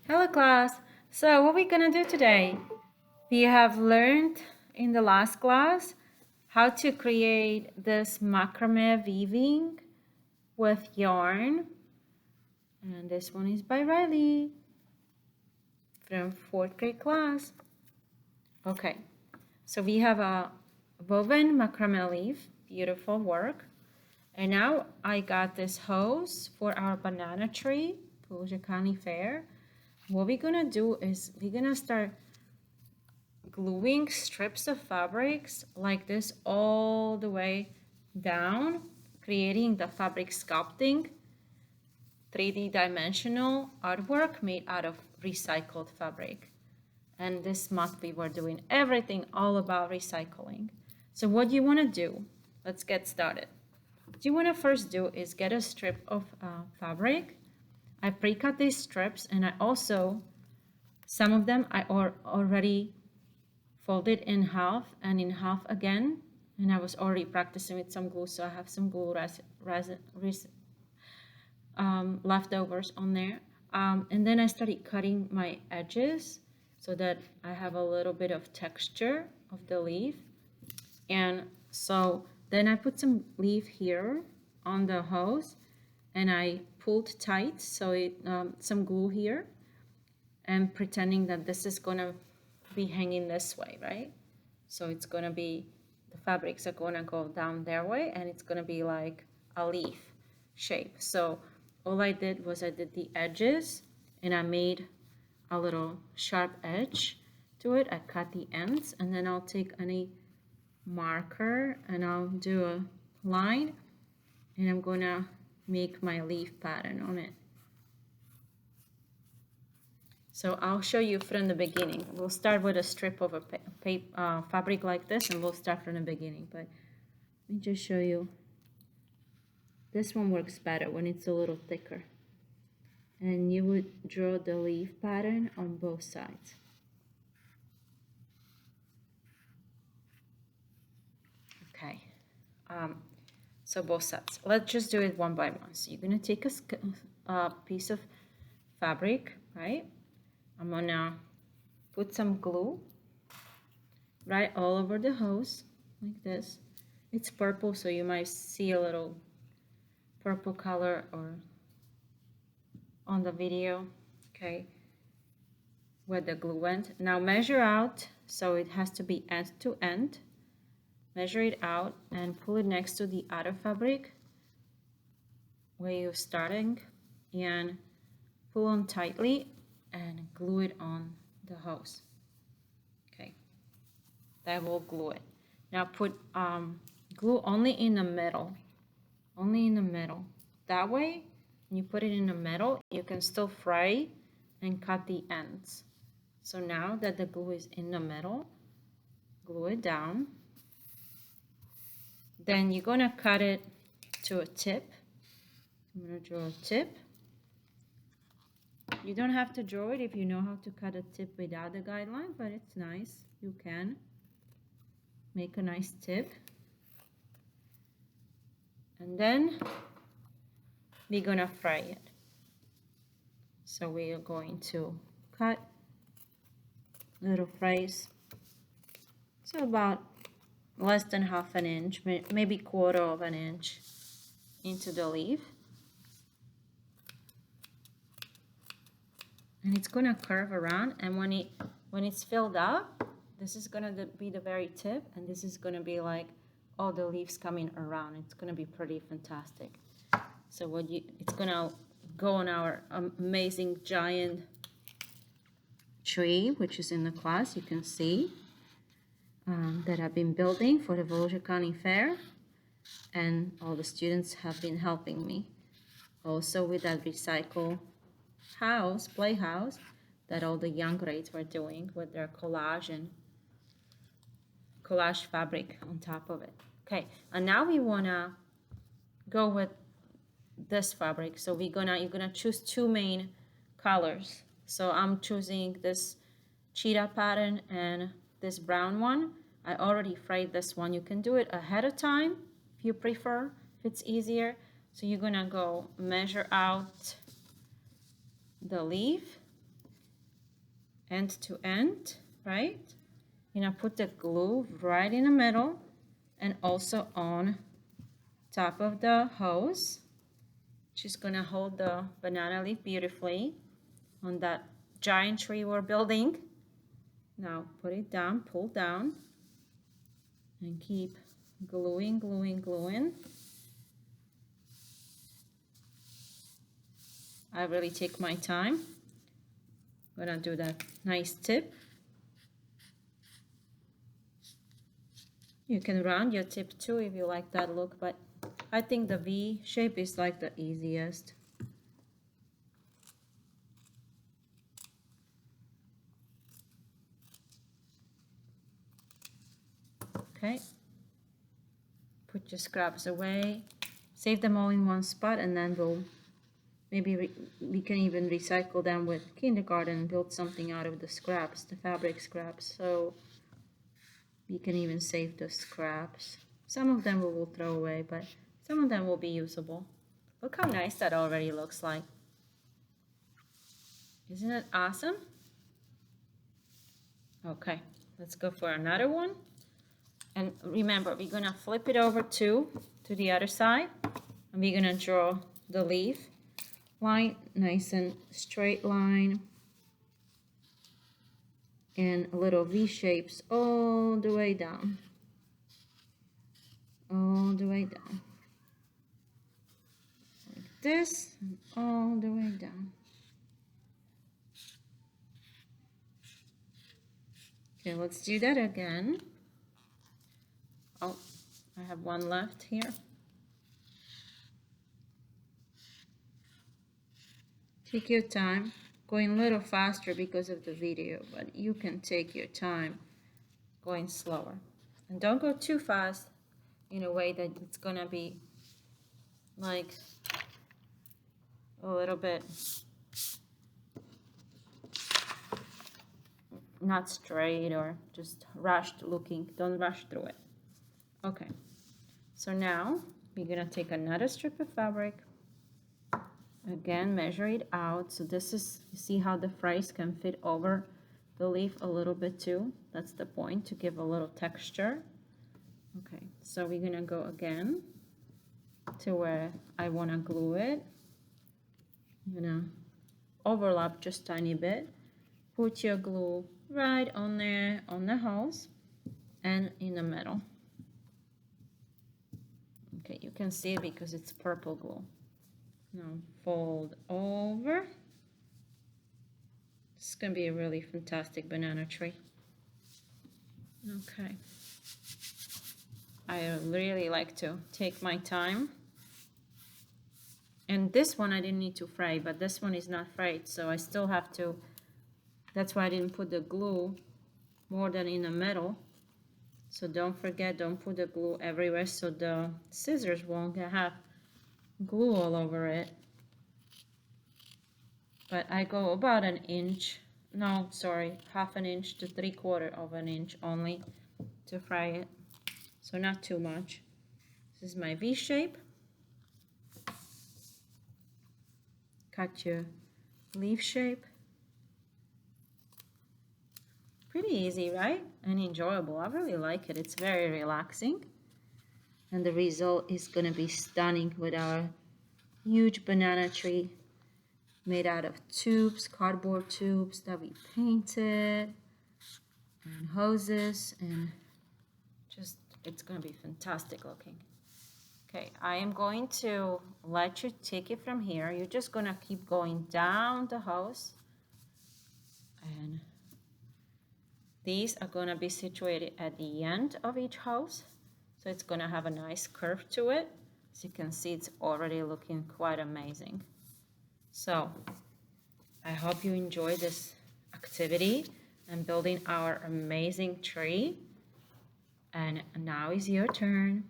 Hello class! So what we're gonna do today? We have learned in the last class how to create this macrame weaving with yarn. And this one is by Riley from 4th grade class. Okay, so we have a woven macrame leaf, beautiful work. And now I got this hose for our banana tree, Volusia County Fair. What we're gonna do is we're gonna start gluing strips of fabrics like this all the way down, creating the fabric sculpting 3D dimensional artwork made out of recycled fabric. And this month we were doing everything all about recycling. So what you want to do, let's get started. What you want to first do is get a strip of fabric. I pre-cut these strips, and I also, some of them I already folded in half and in half again, and I was already practicing with some glue, so I have some glue leftovers on there. And then I started cutting my edges so that I have a little bit of texture of the leaf. And so then I put some leaf here on the hose, and I pulled tight, so it some glue here, and pretending that this is gonna be hanging this way, right? So it's gonna be, the fabrics are gonna go down their way, and it's gonna be like a leaf shape. So all I did was I did the edges, and I made a little sharp edge to it. I cut the ends, and then I'll take any marker and I'll do a line, and I'm gonna make my leaf pattern on it. So I'll show you from the beginning. We'll start with a strip of a fabric like this, and we'll start from the beginning. But let me just show you. This one works better when it's a little thicker. And you would draw the leaf pattern on both sides. Okay, so both sides. Let's just do it one by one. So you're gonna take a piece of fabric, right? I'm gonna put some glue right all over the hose like this. It's purple, so you might see a little purple color or on the video, okay, where the glue went. Now measure out, so it has to be end to end. Measure it out and pull it next to the other fabric where you're starting, and pull on tightly and glue it on the hose. Okay, that will glue it. Now put glue only in the middle, that way when you put it in the middle, you can still fray and cut the ends. So now that the glue is in the middle, glue it down. Then you're gonna cut it to a tip. I'm gonna draw a tip. You don't have to draw it if you know how to cut a tip without the guideline, but it's nice. You can make a nice tip. And then we're gonna fray it. So we are going to cut little frays. So about less than half an inch, maybe quarter of an inch into the leaf. And it's gonna curve around, and when it's filled up, this is gonna be the very tip, and this is gonna be like all the leaves coming around. It's gonna be pretty fantastic. So it's gonna go on our amazing giant tree, which is in the class, you can see, that I've been building for the Volusia County Fair, and all the students have been helping me. Also with that recycle playhouse that all the young grades were doing with their collage and collage fabric on top of it. Okay, and now we wanna go with this fabric. So you're gonna choose two main colors. So I'm choosing this cheetah pattern and this brown one. I already frayed this one. You can do it ahead of time if you prefer, if it's easier. So you're gonna go measure out the leaf end to end, right? You're gonna put the glue right in the middle and also on top of the hose. She's gonna hold the banana leaf beautifully on that giant tree we're building. Now put it down, pull down, and keep gluing, gluing, gluing. I really take my time. I'm gonna do that nice tip. You can round your tip too if you like that look, but I think the V shape is like the easiest. Okay. Put your scraps away. Save them all in one spot, and then we can even recycle them with kindergarten and build something out of the scraps, the fabric scraps. So we can even save the scraps. Some of them we will throw away, but some of them will be usable. Look how nice that already looks like. Isn't it awesome? Okay, let's go for another one. And remember, we're gonna flip it over to the other side, and we're gonna draw the leaf line, nice and straight line, and little V shapes all the way down. All the way down. Like this, and all the way down. Okay, let's do that again. Oh, I have one left here. Take your time. Going a little faster because of the video, but you can take your time going slower. And don't go too fast in a way that it's gonna be like a little bit not straight or just rushed looking. Don't rush through it. Okay, so now we're gonna take another strip of fabric. Again, measure it out. So this is, you see how the phrase can fit over the leaf a little bit too. That's the point, to give a little texture. Okay, so we're gonna go again to where I wanna glue it. I'm gonna overlap just a tiny bit. Put your glue right on there on the hose and in the middle. Okay, you can see it because it's purple glue. Now fold over. This is going to be a really fantastic banana tree. Okay. I really like to take my time. And this one I didn't need to fray, but this one is not frayed, so I still have to, that's why I didn't put the glue more than in the middle. So don't forget, don't put the glue everywhere so the scissors won't have glue all over it. But I go about an inch, no, sorry, half an inch to 3/4 of an inch only to fry it. So not too much. This is my V shape. Cut your leaf shape. Pretty easy, right? And enjoyable. I really like it. It's very relaxing. And the result is gonna be stunning with our huge banana tree made out of tubes, cardboard tubes that we painted, and hoses, and just, it's gonna be fantastic looking. Okay, I am going to let you take it from here. You're just gonna keep going down the hose, and these are gonna be situated at the end of each hose. So it's gonna have a nice curve to it. As you can see, it's already looking quite amazing. So I hope you enjoy this activity and building our amazing tree. And now is your turn.